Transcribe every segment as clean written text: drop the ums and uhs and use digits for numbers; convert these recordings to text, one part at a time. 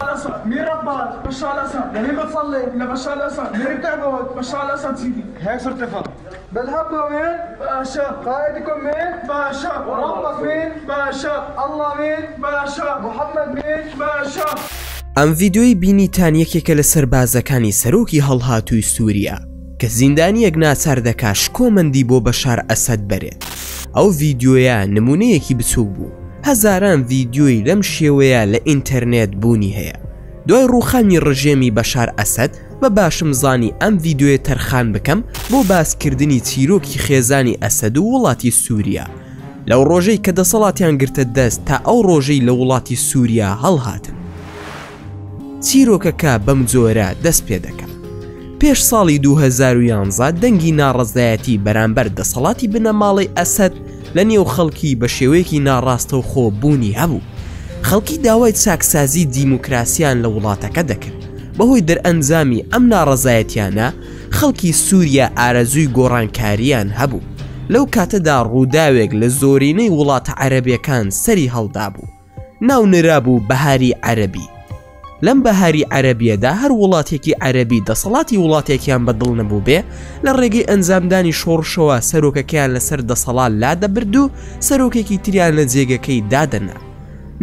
الاسد مين رباك؟ بشار الاسد. لمين بتصلي؟ لبشار الاسد. مين بتعبد؟ بشار الاسد سيدي. هيك صرت تفهم. بالهبة مين؟ باشا. قائدكم مين؟ باشا. وربك مين؟ باشا. الله مين؟ باشا. محمد مين؟ باشا. ئەم ڤیدیۆی بینیتان یەکێکە لە سەربازەکانی سەرۆکی هەڵهاتووی سووریا کە زیندانیەک ناچار دەکا شکۆمەندی بۆ بەشار ئەسەد بەرێت. ئەو ڤیدیۆیە نمونەیەکی بچووک بوو. هەزاران ڤیدیۆی لەم شێوەیە لە ئینتەرنێت بوونی هەیە. دوای ڕووخانی ڕژێمی بەشار ئەسەد بە باشم زانی ئەم ڤیدیۆیە تەرخان بکەم بۆ باسکردنی چیرۆکی خێزانی ئەسەد و وڵاتی سووریا لەو ڕۆژەی کە دەسەڵاتیان گرتە دەست تا ئەو ڕۆژەی لە وڵاتی سووریا هەڵهاتن. چیرۆکەکە بەم جۆرە دەست پێ دەکات. پێش ساڵی 2011 دەنگی ناڕەزایەتی بەرامبەر دەسەڵاتی بنەماڵی ئەسەد لە نێو خەڵکی بە شێوەیەکی ناڕاستە و خۆبوونی هەبوو. خەڵکی داوای چاکسازی دیموکراسیان لە وڵاتەکە دەکرد. بەهۆی دەرئەنجامی ئەم ناڕەزایەتیانە خەڵکی سووریا ئارەزووی گۆڕانکاریان هەبوو. لەو کاتەدا ڕووداوێک لە زۆرینەی وڵاتە عەرەبیەکان سەری هەڵدا بوو. ناونرا بوو بەهاری عەرەبی. لەم بەهاری عەرەبیەدا هەر وڵاتێکی عەرەبی دەسەڵاتی وڵاتێکیان بەدڵ نەبوو بێ لە ڕێگەی ئەنجامدانی شۆڕشەوە سەرۆکەکەیان لەسەر دەسەڵات لادەبرد و سەرۆکێکی تریان لە جێگەکەی دادەنا.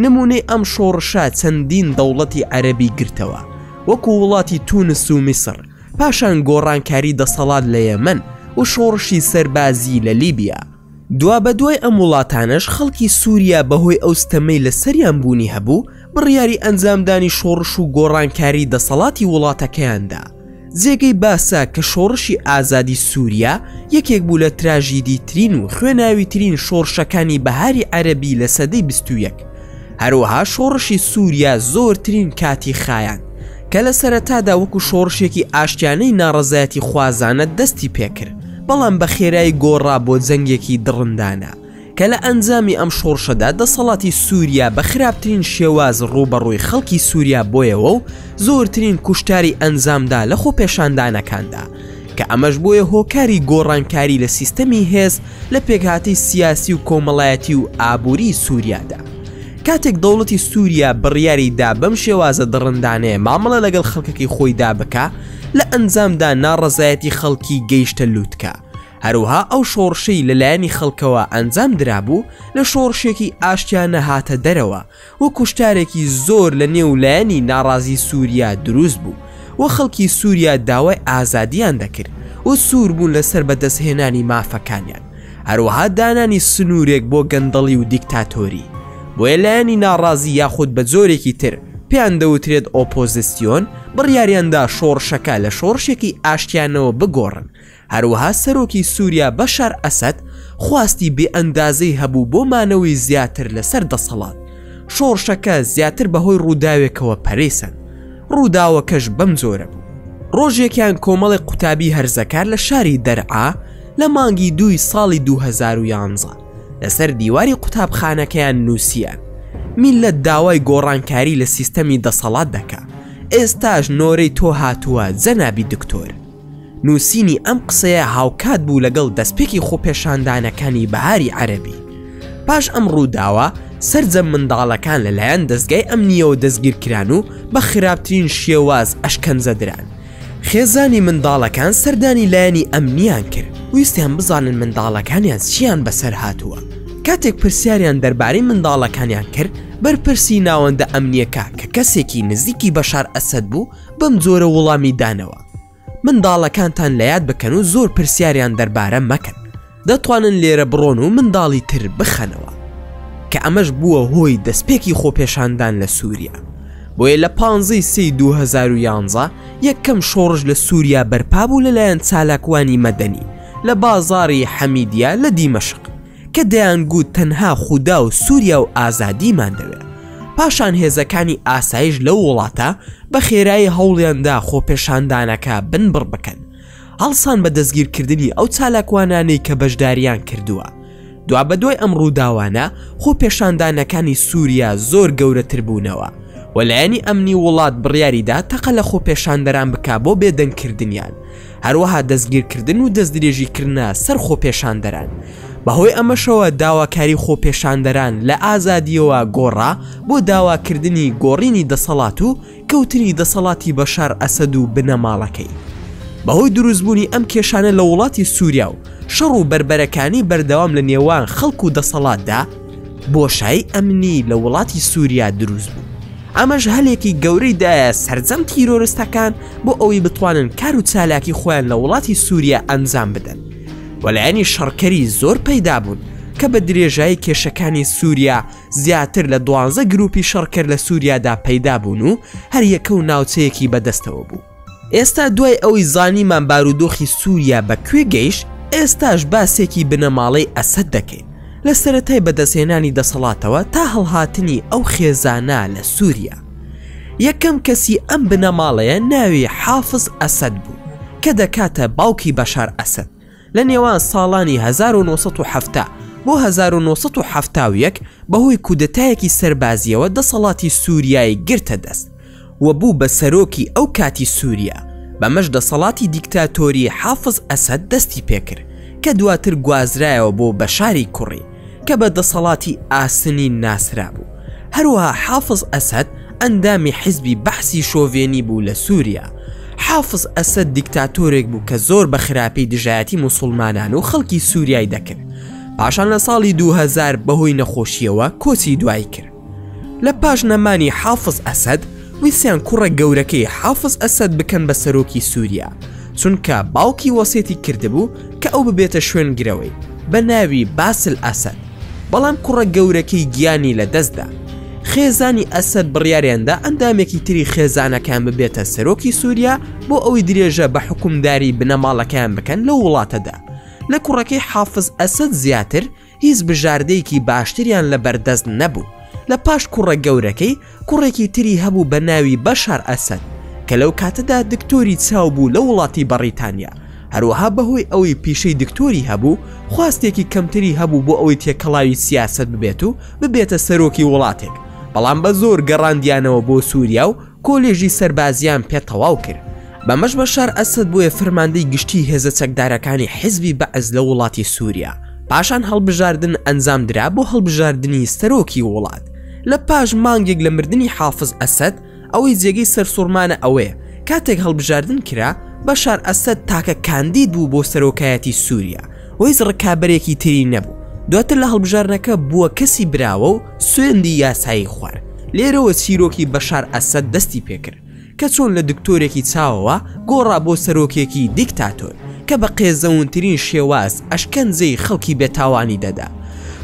نمونەی ئەم شۆڕشە چەندین دەوڵەتی عەرەبی گرتەوە وەکو وڵاتی تونس و میسر، پاشان گۆڕانکاری دەسەڵات لە یەمەن و شۆڕشی سەربازی لە لیبیا. دوا بەدوای ئەم وڵاتانەش خەڵکی سووریا بەهۆی ئەو ستەمەی لە سەریان بوونی هەبوو بڕیاری ئەنجامدانی شۆڕش و گۆڕانکاری دەسەڵاتی وڵاتەکەیاندا. جێگەی باسە کە شۆڕشی ئازادی سووریا یەکێک بوو لە تراژیدی ترین و خوێناوی ترین شۆڕشەکانی بەهاری عەرەبی لە سەدەی 21. هەروەها شۆڕشی سووریا زۆرترین کاتی خایان کە لە سەرەتادا وەکو شۆڕشێکی ئاشتیانەی ناڕەزایەتی خوازانە دەستی پێکرد، بەڵام بە خێرایی گۆڕا بۆ جەنگێکی دڕندانە کە لە ئەنجامی ئەم شۆڕشەدا دەسەڵاتی سووریا بە خراپترین شێواز ڕوبەڕووی خەڵکی سووریا بۆیەوە و زۆرترین کوشتاری ئەنجامدا لە خۆ پێشاندانەکاندا کە ئەمەش بۆیە هۆکاری گۆڕانکاری لە سیستەمی هێز لە پێکهاتەی سیاسی و کۆمەڵایەتی و ئابووری سووریادا. کاتێک دەوڵەتی سووریا بڕیاریدا بەم شێوازە دڕندانەیە مامەڵە لەگەڵ خەڵکەکەی خۆیدا بکە لە ئەنجامدا ناڕەزایەتی خەڵکی گەیشتە لووتکە. هەروها ئەو شۆڕشەی لەلایەنی خەڵکەوە ئەنجام درابوو لە شۆڕشێکی ئاشتیانە هاتە دەرەوە و کوشتارێکی زۆر لە نێولایەنی ناڕازی سووریا دروست بوو و خەڵکی سووریا داوای ئازادیان دەکرد و سوور بوون لەسەر بەدەستهێنانی مافەکانیان. هەروەها دانانی سنوورێک بۆ گەندەڵی و دیکتاتۆری. بۆیە لایەنی ناڕازی یاخود بە جۆرێکی تر پێیان دەوترێت ئۆپۆزیسیۆن بڕیاریاندا شۆڕشەکە لە شۆڕشێکی ئاشتیانەوە بگۆڕن. هەروەها سەرۆکی سووریا بەشار ئەسەد خواستی بێ ئەندازەی هەبوو بۆ مانەوەی زیاتر لەسەر دەسەڵات. شۆڕشەکە زیاتر بەهۆی ڕووداوێکەوە پەرێسن. ڕووداوەکەش بەم جۆرە بوو. ڕۆژێکیان کۆمەڵی قوتابی هەرزەکار لە شاری دەرعا لە مانگی 2 ساڵی 2011 لەسەر دیواری قوتابخانەکەیان نووسیان: میلەت داوای گۆڕانکاری لە سیستەمی دەسەڵات دەکا، ئێستاش نۆرەی تۆ هاتووە جەنابی دکتۆر. نووسینی ئەم قسەیە هاوکات بوو لەگەڵ دەستپێکی خۆپێشاندانەکانی بەهاری عەرەبی. پاش ئەم ڕووداوە سەرجەم منداڵەکان لەلایەن دەستگای ئەمنیەوە دەستگیرکران و بە خراپترین شێواز ئەشکەنجەدران. خێزانی منداڵەکان سەردانی لایەنی ئەمنیان کرد، ویستیان بزانن منداڵەکانیان چیان بەسەر هاتووە. کاتێک پرسیاریان دەربارەی منداڵەکانیان کرد، بەرپرسی ناوەندە ئەمنیەکە کە کەسێکی نزیکی بەشار ئەسەد بوو بەم جۆرە وەڵامی دانەوە: منداڵەکانتان لە یاد بکەن و زۆر پرسیاریان دەربارە مەکەن، دەتوانن لێرە بڕۆن و منداڵی تر بخەنەوە. کە ئەمەش بووە هۆی دەستپێکی خۆپێشاندان لە سووریا. بۆیە لە 15 سەی 2011 یەکەم شۆڕش لە سووریا بەرپا بوو لەلایەن چالاکوانی مەدەنی لە بازاڕی حەمیدیە لە دیمەشق کە دەیانگوت تەنها خودا و سووریا و ئازادیمان دەوێت. پاشان هێزەکانی ئاسایش لەو وڵاتە بە خێرایی هەوڵیاندا خۆپێشاندانەکە بنبڕ بکەن، هەڵسان بە دەستگیرکردنی ئەو چالاکوانانەی کە بەشداریان کردووە. دوا بەدوای ئەم ڕووداوانە خۆپێشاندانەکانی سووریا زۆر گەورەتر بوونەوە و لایەنی ئەمنی وڵات بڕیاریدا تەقە لە خۆپێشاندەران بکا بۆ بێدەنگکردنیان، هەروەها دەستگیرکردن و دەستدرێژیکردنە سەر خۆپێشاندەران. بەهۆی ئەمەشەوە داواکاری خۆپێشاندەران لە ئازادیەوە گۆڕا بۆ داواکردنی گۆڕینی دەسەڵات و کەوتنی دەسەڵاتی بەشار ئەسەد و بنەماڵەکەی. بەهۆی دروستبوونی ئەم کێشانە لە وڵاتی سووریا و شەڕ و بربەرەکانی بەردەوام لە نێوان خەڵک و دەسەڵاتدا بۆشایی ئەمنی لە وڵاتی سووریا دروست بوو. ئەمەش هەلێکی گەورەیدایە سەرجەم تیرۆرستەکان بۆ ئەوەی بتوانن کار و چالاکی خۆیان لە وڵاتی سووریا ئەنجام بدەن. وەلایەنی شەڕکەری زۆر پەیدا بوون کە بە درێژایی کێشەکانی سووریا زیاتر لە 12 گروپی شەڕکەر لە سووریادا پەیدا بوون و هەر یەکە و ناوچەیەکی بەدەستەوە بوو. ئێستا دوای ئەوەی زانیمان بارودۆخی سووریا بەکوێ گەیشت، ئێستاش باسێکی بنەماڵەی ئەسەد دەکەین لە سەرەتای بەدەستهێنانی دەسەڵاتەوە تا هەڵهاتنی ئەو خێزانە لە سووریا. یەکەم کەسی ئەم بنەماڵەیە ناوی حافز ئەسەد بوو کە دەکاتە باوکی بەشار ئەسەد لە نێوان ساڵانی 1970 بۆ 1971 بەهۆی کودەتایەکی سەربازیەوە دەسەڵاتی سووریایی گرتە دەست و بوو بە سەرۆکی ئەو کاتی سووریا. بەمەش دەسەڵاتی دیکتاتۆری حافز ئەسەد دەستی پێکرد کە دواتر گوازرایەوە بۆ بەشاری کوڕی کە بە دەسەڵاتی ئاسنی ناسرا بوو. هەروەها حافز ئەسەد ئەندامی حیزبی بەحسی شۆڤێنی بوو لە سووریا. حافز ئەسەد دیکتاتۆرێک بوو کە زۆر بە خراپەی دژایەتی موسڵمانان و خەڵکی سووریای دەکرد. پاشان لە ساڵی 2000 بەهۆی نەخۆشیەوە کۆچی دوای کرد. لە پاش نەمانی حافز ئەسەد ویسیان کوڕە گەورەکەی حافز ئەسەد بکەن بە سەرۆکی سووریا، چونکە باوکی وەسێتی کردبوو کە ئەو ببێتە شوێنگرەوەی بە ناوی باسل ئەسەد. بەڵام کوڕە گەورەکەی گیانی لە دەستدا. خێزانی ئەسەد بڕیاریاندا ئەندامێکی تری خێزانەکان ببێتە سەرۆکی سووریا بۆ ئەوەی درێژە بە حکومداری بنەماڵەکان بکەن لە وڵاتەدا. لە کوڕەکەی حافز ئەسەد زیاتر هیچ بژاردەیەکی باشتریان لە بەردەست نەبوو. لە پاش کوڕە گەورەکەی کوڕێکی تری هەبوو بە ناوی بەشار ئەسەد کە لەو کاتەدا دکتۆری چاو بوو لە وڵاتی بەریتانیا. هەروەها بەهۆی ئەوەی پیشەی دکتۆری هەبوو خواستێکی کەمتری هەبوو بۆ ئەوەی تێکەڵاوی سیاسەت ببێت و ببێتە سەرۆکی وڵاتێک. بەڵام بە زۆر گەڕاندیانەوە بۆ سووریا و کۆلێژی سەربازیان پێ تەواو کرد. بەمەش بەشار ئەسەد بووە فەرماندەی گشتی هێزە چەکدارەکانی حیزبی بەعز لە وڵاتی سووریا. پاشان هەڵبژاردن ئەنجام درا بۆ هەڵبژاردننی سەرۆکی وڵات. لە پاش مانگێک لە مردنی حافز ئەسەد ئەوەی جێگەی سەرسوورمانە ئەوەیە کاتێک هەڵبژاردن کرا بەشار ئەسەد تاکە کاندید بوو بۆ سەرۆکایەتی سووریا و هیچ ڕکابەرێکی تری نەبوو. دواتر لە هەڵبژارنەکە بووە کەسی براوە و سوێندی یاسایی خوارد. لێرەوە چیرۆکی بەشار ئەسەد دەستی پێکرد کە چۆن لە دکتۆرێکی چاوەوە گۆڕا بۆ سەرۆکێکی دیکتاتۆر کە بە قێزەونترین شێواز ئەشکەنجەی خەڵکی بێتاوانی دەدا.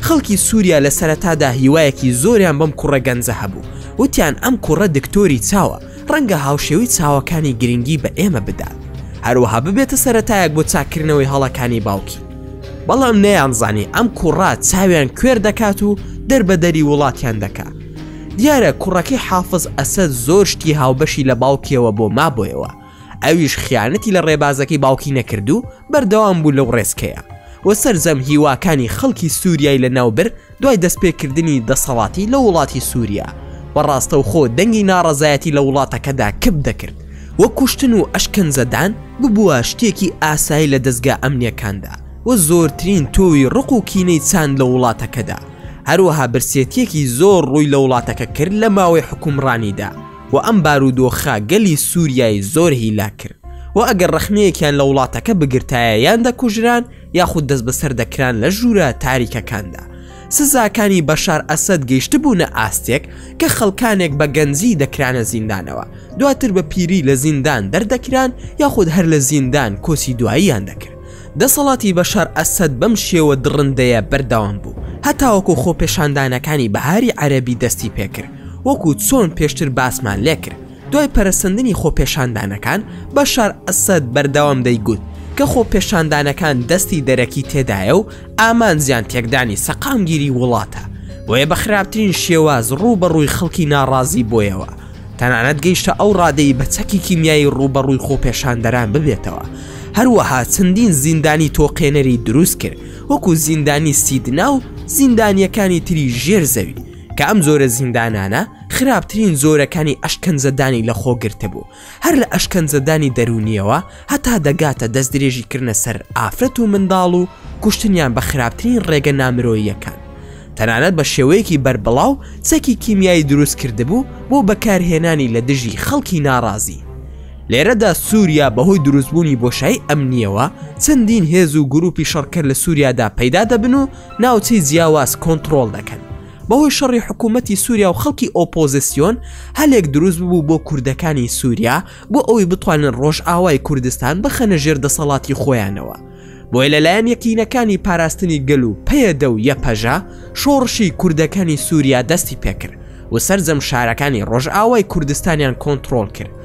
خەڵکی سووریا لە سەرەتادا هیوایەکی زۆریان بەم کوڕە گەنجە هەبوو. وتیان ئەم کوڕە دکتۆری چاوە، ڕەنگە هاوشێوی چاوەکانی گرنگی بە ئێمە بدات، هەروەها ببێتە سەرەتایەک بۆ چاکردنەوەی هەڵەکانی باوکی. بەڵام نەیانزانی ئەم کوڕە چاویان کوێر دەکات و دەربەدەری وڵاتیان دەکات. دیارە کوڕەکەی حافز ئەسەد زۆر شتی هاوبەشی لە باوکیەوە بۆ مابۆیەوە. ئەویش خیانەتی لە ڕێبازەکەی باوکی نەکرد و بەردەوام بوو لەو ڕێزکەیە و سەرجەم هیواکانی خەڵکی سووریای لە ناوبر دوای دەستپێکردنی دەسەڵاتی لە وڵاتی سووریا بەڕاستە و خۆ دەنگی ناڕەزایەتی لە وڵاتەکەدا کب دەکرد و کوشتن و ئەشکەنجەدان ببووە شتێکی ئاسایی لە دەستگا ئەمنیەکاندا و زۆرترین تۆوی ڕق و کینەی چاند لە وڵاتەکەدا. هەروەها برسێتیەکی زۆر ڕووی لە وڵاتەکە کرد لە ماوەی حکومڕانیدا و ئەم بارودۆخە گەلی سووریای زۆر هیلا کرد و ئەگەر ڕەخنەیەکیان لە وڵاتەکە بگرتایە یان دەکوژران یاخود دەست بەسەر دەکران لە ژوورە تاریکەکاندا. سزاکانی بەشار ئەسەد گەیشتە بوونە ئاستێک کە خەڵکانێک بە گەنجی دەکرانە زیندانەوە، دواتر بە پیری لە زیندان دەردەکران یاخود هەر لە زیندان کۆسی دواییان دەکرد. دەسەڵاتی بەشار ئەسەد بەم شێوە دڕندەیە بەردەوام بوو هەتاوەکو خۆپێشاندانەکانی بەهاری عەرەبی دەستی پێکرد وەکو چۆن پێشتر باسمان لێکرد. دوای پەرەسەندنی خۆپێشاندانەکان بەشار ئەسەد بەردەوام دەیگوت کە خۆپێشاندانەکان دەستی دەرەکی تێدایە و ئامانجیان تێکدانی سەقامگیری وڵاتە بۆیە بە خراپترین شێواز ڕووبەڕووی خەڵکی ناڕازی بۆیەوە. تەنانەت گەیشتە ئەو ڕادەی بە چەکی کیمیایی ڕووبەڕووی خۆپێشاندەران ببێتەوە. هەروەها چەندین زیندانی تۆقێنەری دروست کرد وەکو زیندانی سیدنا و زیندانیەکانی تری ژێر زەوی کە ئەم زۆرە زیندانانە خراپترین زۆرەکانی ئەشکەنجەدانی لە خۆگرتە بوو، هەر لە ئەشکەنجەدانی دەرونیەوە هەتا دەگاتە دەستدرێژیکردنە سەر ئافرەت و منداڵ و کوشتنیان بە خراپترین ڕێگە نامرۆییەکان. تەنانەت بە شێوەیەکی بربڵاو چەکی کیمیایی دروست کردبوو بۆ بەکارهێنانی لە دژی خەڵکی ناڕازی. لێرەدا سووریا بەهۆی دروستبوونی بۆشایی ئەمنیەوە چەندین هێز و گروپی شەڕکەر لە سووریادا پەیدا دەبن و ناوچەی جیاواز کۆنتڕۆڵ دەکەن. بەهۆی شەڕی حکوومەتی سووریا و خەڵکی ئۆپۆزیسیۆن هەلێک دروست بوو بۆ کوردەکانی سووریا بۆ ئەوەی بتوانن ڕۆژئاوای کوردستان بخەنە ژێر دەسەڵاتی خۆیانەوە. بۆی لەلایەن یەکینەکانی پاراستنی گەل و پەیەدە و یەپەژە شۆڕشی کوردەکانی سووریا دەستی پێکرد و سەرجەم شارەکانی ڕۆژئاوای کوردستانیان کۆنتڕۆڵ کرد.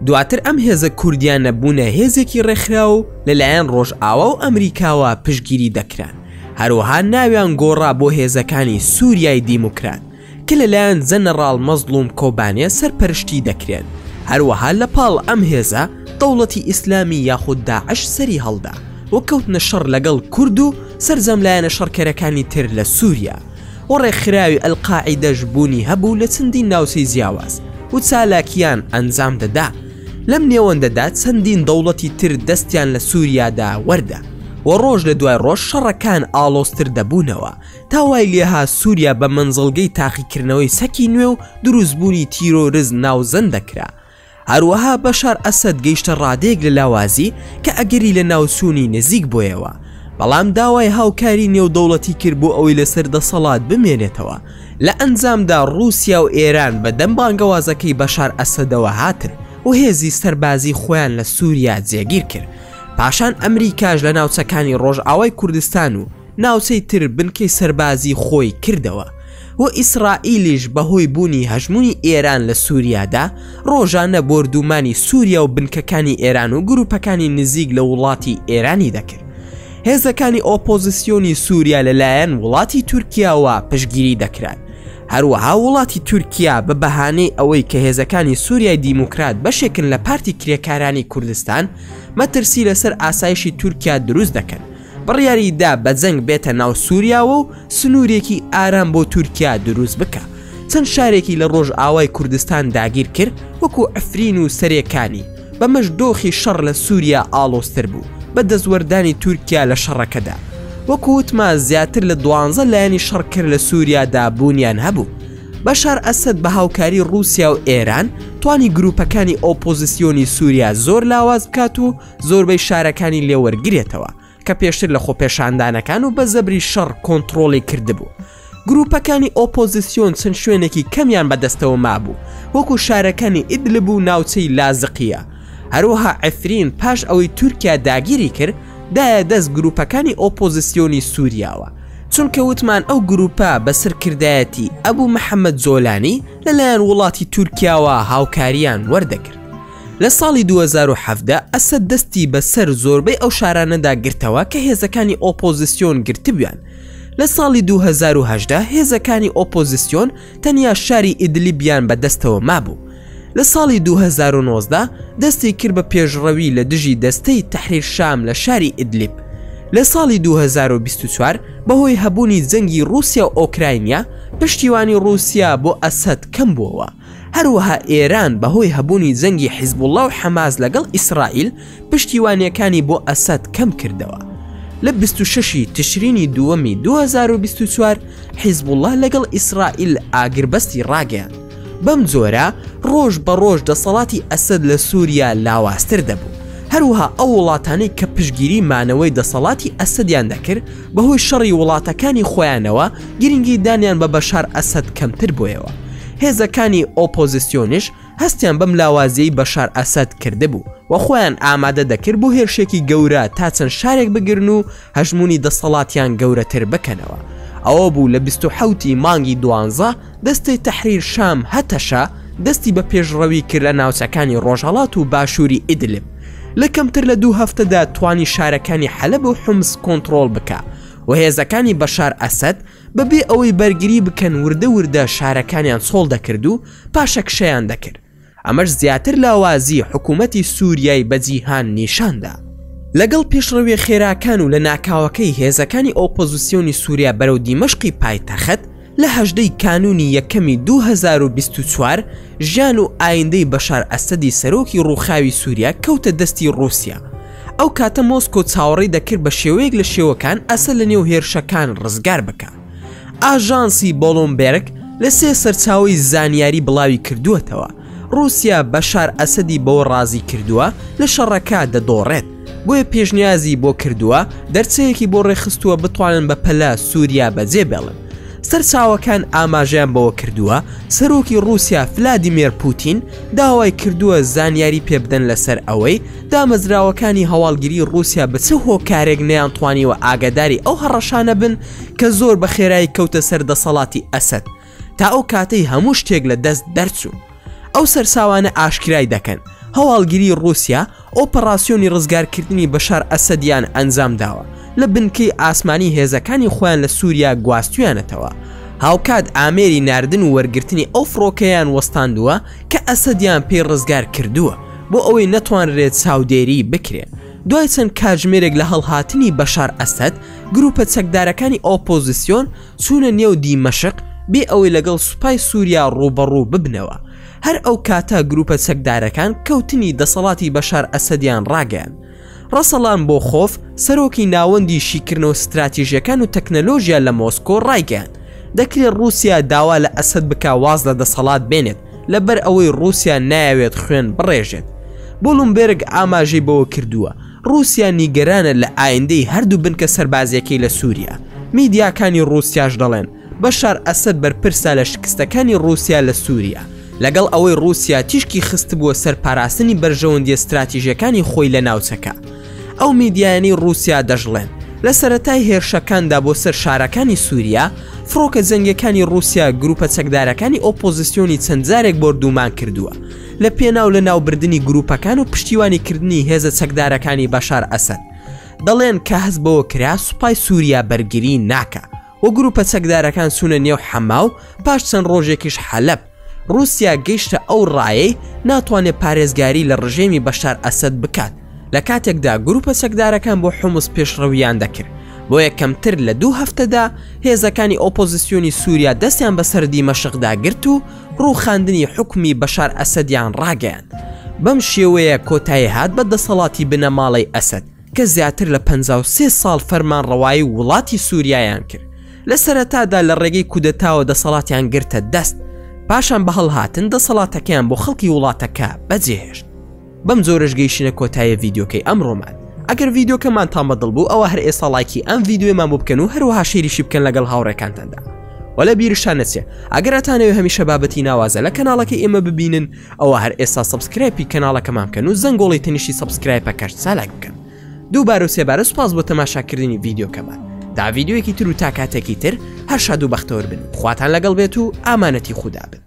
دواتر ئەم هێزە کوردیان نەبوونە هێزێکی ڕێکخرا و لەلایەن ڕۆژئاوا و ئەمریکاوە پشتگیری دەکران. هەروەها ناویان گۆڕا بۆ هێزەکانی سووریای دیموکرات کە لەلایەن جەنەڕاڵ مەزڵوم کۆبانێ سەرپەرشتی دەکرێن. هەروەها لە پاڵ ئەم هێزە دەوڵەتی ئیسلامی یاخود داعش سەری هەڵدا و کەوتنە شەڕ لەگەڵ کورد و سەرجەم لایەنە شەڕکەرەکانی تر لە سووریا و ڕێکخراوی ئەلقاعیدەش بوونی هەبوو لە چەندین ناوچەی جیاواز و چالاکیان ئەنجام دەدا. لەم نێوەندەدا چەندین دەوڵەتی تر دەستیان لە سووریادا وەردا و ڕۆژ لە دوای ڕۆژ شەڕەکان ئاڵۆزتر دەبوونەوە تاوای لێها سووریا بە منزڵگەی تاقیکردنەوەی سەکی نوێ و دروستبوونی تیرۆریزم ناوزەن دەکرا. هەروەها بەشار ئەسەد گەیشتە ڕادەیەک لە لاوازی کە ئەگەری لە ناوچوونی نزیک بۆیەوە، بەڵام داوای هاوکاری نێودەوڵەتی کرد بۆ ئەوەی لەسەر دەسەڵات بمێنێتەوە. لە ئەنجامدا رووسیا و ئێران بە دەم بانگەوازەکەی بەشار ئەسەدەوە هاتن و هێزی سەربازی خۆیان لە سووریا جێگیر کرد. پاشان ئەمریکاش لە ناوچەکانی ڕۆژئاوای کوردستان و ناوچەی تر بنکەی سەربازی خۆی کردەوە و ئیسرائیلیش بەهۆی بوونی هەژمونی ئێران لە سووریادا ڕۆژانە بۆردومانی سووریا و بنکەکانی ئێران و گروپەکانی نزیک لە وڵاتی ئێرانی دەکرد. هێزەکانی ئۆپۆزیسیۆنی سووریا لەلایەن وڵاتی تورکیاوە پشتگیری دەکران. هەروەها وڵاتی تورکیا بە بەهانەی ئەوەی کە هێزەکانی سووریای دیموکرات بەشێکن لە پارتی کرێکارانی کوردستان مەترسی لەسەر ئاسایشی تورکیا دروست دەکەن، بڕیاریدا بە جەنگ بێتە ناو سووریاوە و سنوورێکی ئارام بۆ تورکیا دروست بکە. چەند شارێکی لە ڕۆژئاوای کوردستان داگیر کرد وەکو ئەفرین و سەرێکانی بەمەش دۆخی شەڕ لە سووریا ئاڵۆزتر بوو بە دەستوەردانی تورکیا لە شەڕەکەدا. وەکو وتمان زیاتر لە 12 لایەنی شەڕکرد لە سووریادا بوونیان هەبوو. بەشار ئەسەد بە هاوکاری رووسیا و ئێران توانی گروپەکانی ئۆپۆزیسیۆنی سووریا زۆر لاواز بکات و زۆربەی شارەکانی لێوەرگرێتەوە کە پێشتر لە خۆپێشاندانەکان و بە زەبری شەڕ کۆنتڕۆڵی کردبوو. گروپەکانی ئۆپۆزیسیۆن چەند شوێنێکی کەمیان بەدەستەوە مابوو وەکو شارەکانی ئیدلب و ناوچەی لازقیە. هەروەها ئەفرین پاش ئەوەی تورکیا داگیری کرد دایە دەست گروپەکانی ئۆپۆزیسیۆنی سووریاوە، چونکە وتمان ئەو گروپە بە سەرکردایەتی ئەبوو محەممەد زۆلانی لەلایەن وڵاتی تورکیاوە هاوکاریان وەردەگرت. لە ساڵی 2017 ئەسەد دەستی بەسەر زۆربەی ئەو شارانەدا گرتەوە کە هێزەکانی ئۆپۆزیسیۆن گرتبوویان. لە ساڵی 2018 هێزەکانی ئۆپۆزیسیۆن تەنیا شاری ئیدلیبیان بەدەستەوە مابوو. لە ساڵی 2019 دەستی کرد بە پێشڕەوی لە دژی دەستەی تەحریر شام لە شاری ئیدلیب. لە ساڵی 2024 بەهۆی هەبوونی جەنگی رووسیا و ئۆکراینیا پشتیوانی رووسیا بۆ ئەسەد کەم بووەوە. هەروەها ئێران بەهۆی هەبوونی جەنگی حیزبوڵڵا و حەماس لەگەڵ ئیسرائیل پشتیوانیەکانی بۆ ئەسەد کەم کردەوە. لە 26 تشرینی دووەمی 2024 حیزبوڵڵا لەگەڵ ئیسرائیل ئاگربەستی ڕاگەیاند. بەم جۆرە ڕۆژ بە ڕۆژ دەسەڵاتی ئەسەد لە سووریا لاوازتر دەبوو. هەروەها ئەو وڵاتانەی کە پشگیری مانەوەی دەسەڵاتی ئەسەدیان دەکرد بەهۆی شەڕی وڵاتەکانی خۆیانەوە گرنگی دانیان بە بەشار ئەسەد کەمتر بوویەوە. هێزەکانی ئۆپۆزیسیۆنیش هەستیان بەم لاوازیەی بەشار ئەسەد کردبوو و خۆیان ئامادە دەکرد بۆ هێرشێکی گەورە تا چەند شارێک بگرن و هەژمونی دەسەڵاتیان گەورەتر بکەنەوە. ئەوە بوو لە 27 مانگی 12 دەستەی تەحریر شام هەتەشە دەستی بە پێشڕەوی کرد لە ناوچەکانی ڕۆژهەڵات و باشووری ئیدلب. لە کەمتر لە 2 هەفتەدا توانی شارەکانی حەلەب و حومس کۆنتڕۆڵ بکە و هێزەکانی بەشار ئەسەد بەبێ ئەوەی بەرگری بکەن وردە وردە شارەکانیان سۆڵ دەکرد و پاشە کشەیان دەکرد. ئەمەش زیاتر لاوازی حکوومەتی سووریای بەجیهان نیشاندا. لەگەڵ پێشڕەوی خێراکان و لە ناکاوەکەی هێزەکانی ئۆپۆزیسیۆنی سووریا بەرەو دیمەشقی پایتەخت لە 18 کانونی یەکەمی 2024 ژیان و ئایندەی بەشار ئەسەدی سەرۆکی ڕووخاوی سووریا کەوتە دەستی رووسیا. ئەو کاتە مۆسکۆ چاوەڕێی دەکرد بە شێوەیەک لە شێوەکان ئەسەد لە نێو هێرشەکان ڕزگار بکە. ئاژانسی بۆلۆمبێرگ لە 3 سەرچاوەی زانیاری بڵاوی کردووەتەوە رووسیا بەشار ئەسەدی بەوە ڕازی کردووە لە شەڕەکە دەدۆڕێت، بۆیە پێشنیازی بۆ کردووە دەرچەیەکی بۆ ڕێخستووە بتوانن بە پەلا سووریا بەجێ بێڵن. سەرچاوەکان ئاماژیان بەوە کردووە سەرۆکی رووسیا ڤلادیمیر پوتین داوای کردووە زانیاری پێبدەن لەسەر ئەوەی دامەزراوەکانی هەواڵگیری رووسیا بە چه هۆکارێک نەیانتوانیوە ئاگاداری ئەو هەڕەشانە بن کە زۆر بە خێرایی کەوتە سەر دەسەڵاتی ئەسەد تا ئەو کاتەی هەموو شتێک لە دەست دەرچوو. ئەو سەرچاوانە ئاشکرای دەکەن هەواڵگیری رووسیا ئۆپەراسیۆنی ڕزگارکردنی بەشار ئەسەدیان ئەنجام داوە لە بنکەی ئاسمانی هێزەکانی خۆیان لە سووریا گواستویانەتەوە. هاوکات ئامێری ناردن و وەرگرتنی ئەو فڕۆکەیان وەستاندووە کە ئەسەدیان پێی ڕزگار کردووە بۆ ئەوەی نەتوانرێت چاودێری بکرێت. دوای چەند کاتژمێرێک لە هەڵهاتنی بەشار ئەسەد گروپە چەکدارەکانی ئۆپۆزیسیۆن چوونە نێو دیمەشق بێ ئەوەی لەگەڵ سوپای سووریا ڕوبەڕوو ببنەوە. هەر ئەو کاتە گروپە چەکدارەکان کەوتنی دەسەڵاتی بەشار ئەسەدیان ڕاگەیان. ڕەسەڵان بۆ خۆف سەرۆکی ناوەندی شیکردنەوە ستراتیژیەکان و تەکنەلۆژیا لە مۆسکۆ ڕایگەیان دەکرێت رووسیا داوا لە ئەسەد بکە واز لە دەسەڵات بێنێت لەبەر ئەوەی رووسیا نایەوێت خوێن بڕێژێت. بۆلۆمبێرگ ئاماژەی بەوە کردووە رووسیا نیگەرانە لە ئایندەی هەردوو بنکە سەربازیەکەی لە سووریا. میدیاکانی رووسیاش دەڵێن بەشار ئەسەد بەرپرسە لە شکستەکانی رووسیا لە سووریا لەگەڵ ئەوەی رووسیا تیشکی خست بووە سەرپاراستنی بەرژەوەندی استراتیژیەکانی خۆی لە ناوچەکە. ئەو میدیانی رووسیا دەژڵێن لە سەرەتای هێرشەکاندا بۆ سەر شارەکانی سووریا فڕۆکە جەنگەکانی رووسیا گروپە چەکدارەکانی ئۆپۆزیسیۆنی چەند جارێک بردومان کردووە لە پێناو لە ناوبردننی گروپەکان و پشتیوانیکردنی هێزە چەکدارەکانی بەشار ئەسەد. دەڵێن کە هەست بەوە کرا سوپای سووریا بەرگری ناکە و گروپە چەکدارەکان سوونە نێو حەما و پاش چەند ڕۆژێکیش حەلەب. رووسیا گەیشتە ئەو ڕایەی ناتوانێت پارێزگاری لە ڕژێمی بەشار ئەسەد بکات لە کاتێکدا گروپە چەکدارەکان بۆ حموس پێشڕەویان دەکرد. بۆ یەکەمتر لە 2 هەفتەدا هێزەکانی ئۆپۆزیسیۆنی سووریا دەستیان بەسەر دیمەشقدا گرت و ڕووخاندنی حکمی بەشار ئەسەدیان ڕاگەیان. بەم شێوەیە کۆتایی هات بە دەسەڵاتی بنەماڵەی ئەسەد کە زیاتر لە 53 ساڵ فەرمانڕەوایی وڵاتی سووریایان کرد. لە سەرەتادا لە ڕێگەی کودەتاوە دەسەڵاتیان گرتە دەست، پاشان بە هەڵهاتن دەسەڵاتەکەیان بۆ خەڵکی وڵاتەکە بەجێهێشت. بەم جۆرەش گەیشتنە کۆتاییە ڤیدیۆکەی ئەمڕۆمان. ئەگەر ڤیدیۆکەمان تام بەدڵ بوو ئەوە هەر ئێستا لایکی ئەم ڤیدیۆمان بۆ بکەن و هەروەها شێریشی بکەن لەگەڵ هاوڕێکانتاندا. وەلە بیرشان نەچێ ئەگەر ئەتانەوێت هەمیشە بابەتی ناوازە لە کەناڵەکەی ئێمە ببینن ئەوە هەر ئێستا سەبسکرایبی کەناڵەکەمان بکەن و زەنگۆڵی تەنیشتی سەبسکرایبەکەش چالاک بکەن. دووبارە و سێبارە سوپاس بۆ تەماشاکردنی ڤیدیۆکەمان. تا ڤیدیۆیەکی تر و تا کاتێکی تر هەر شاد و بەختەوەر بن. خواتان لەگەڵ بێت و ئامانەتی خودا بن.